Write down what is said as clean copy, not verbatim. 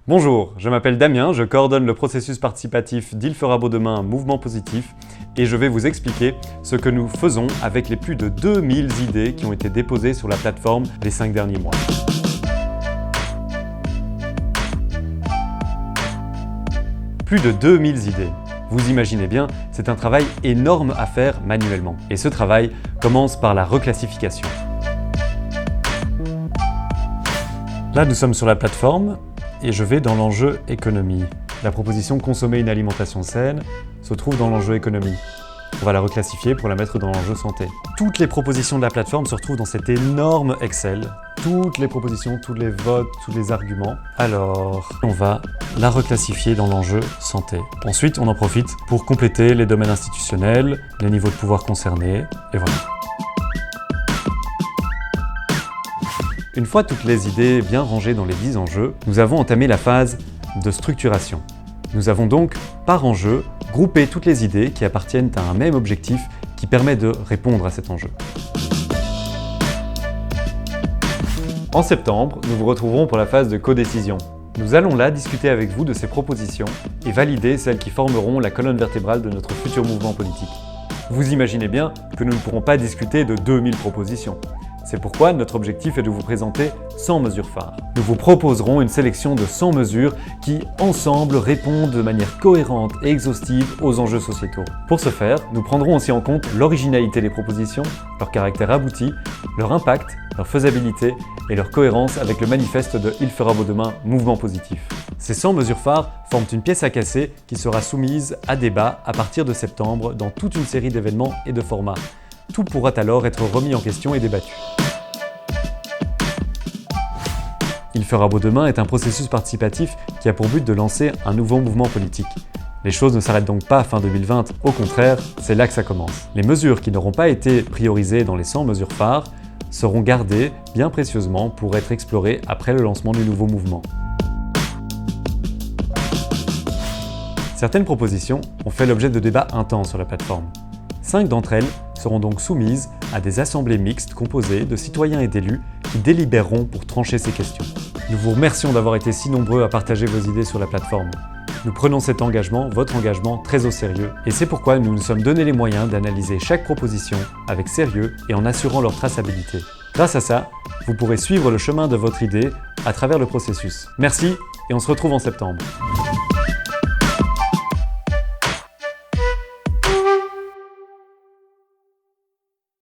Bonjour, je m'appelle Damien, je coordonne le processus participatif d'Il fera beau demain Mouvement Positif et je vais vous expliquer ce que nous faisons avec les plus de 2000 idées qui ont été déposées sur la plateforme les 5 derniers mois. Plus de 2000 idées. Vous imaginez bien, c'est un travail énorme à faire manuellement. Et ce travail commence par la reclassification. Là, nous sommes sur la plateforme et je vais dans l'enjeu économie. La proposition consommer une alimentation saine se trouve dans l'enjeu économie. On va la reclassifier pour la mettre dans l'enjeu santé. Toutes les propositions de la plateforme se retrouvent dans cet énorme Excel. Toutes les propositions, tous les votes, tous les arguments. Alors, on va la reclassifier dans l'enjeu santé. Ensuite, on en profite pour compléter les domaines institutionnels, les niveaux de pouvoir concernés, et voilà. Une fois toutes les idées bien rangées dans les 10 enjeux, nous avons entamé la phase de structuration. Nous avons donc, par enjeu, groupé toutes les idées qui appartiennent à un même objectif qui permet de répondre à cet enjeu. En septembre, nous vous retrouverons pour la phase de codécision. Nous allons là discuter avec vous de ces propositions et valider celles qui formeront la colonne vertébrale de notre futur mouvement politique. Vous imaginez bien que nous ne pourrons pas discuter de 2000 propositions. C'est pourquoi notre objectif est de vous présenter 100 mesures phares. Nous vous proposerons une sélection de 100 mesures qui, ensemble, répondent de manière cohérente et exhaustive aux enjeux sociétaux. Pour ce faire, nous prendrons aussi en compte l'originalité des propositions, leur caractère abouti, leur impact, leur faisabilité et leur cohérence avec le manifeste de Il fera beau demain Mouvement Positif. Ces 100 mesures phares forment une pièce à casser qui sera soumise à débat à partir de septembre dans toute une série d'événements et de formats. Tout pourra alors être remis en question et débattu. Il fera beau demain est un processus participatif qui a pour but de lancer un nouveau mouvement politique. Les choses ne s'arrêtent donc pas fin 2020, au contraire, c'est là que ça commence. Les mesures qui n'auront pas été priorisées dans les 100 mesures phares seront gardées bien précieusement pour être explorées après le lancement du nouveau mouvement. Certaines propositions ont fait l'objet de débats intenses sur la plateforme. 5 d'entre elles seront donc soumises à des assemblées mixtes composées de citoyens et d'élus qui délibéreront pour trancher ces questions. Nous vous remercions d'avoir été si nombreux à partager vos idées sur la plateforme. Nous prenons cet engagement, votre engagement, très au sérieux et c'est pourquoi nous nous sommes donné les moyens d'analyser chaque proposition avec sérieux et en assurant leur traçabilité. Grâce à ça, vous pourrez suivre le chemin de votre idée à travers le processus. Merci et on se retrouve en septembre.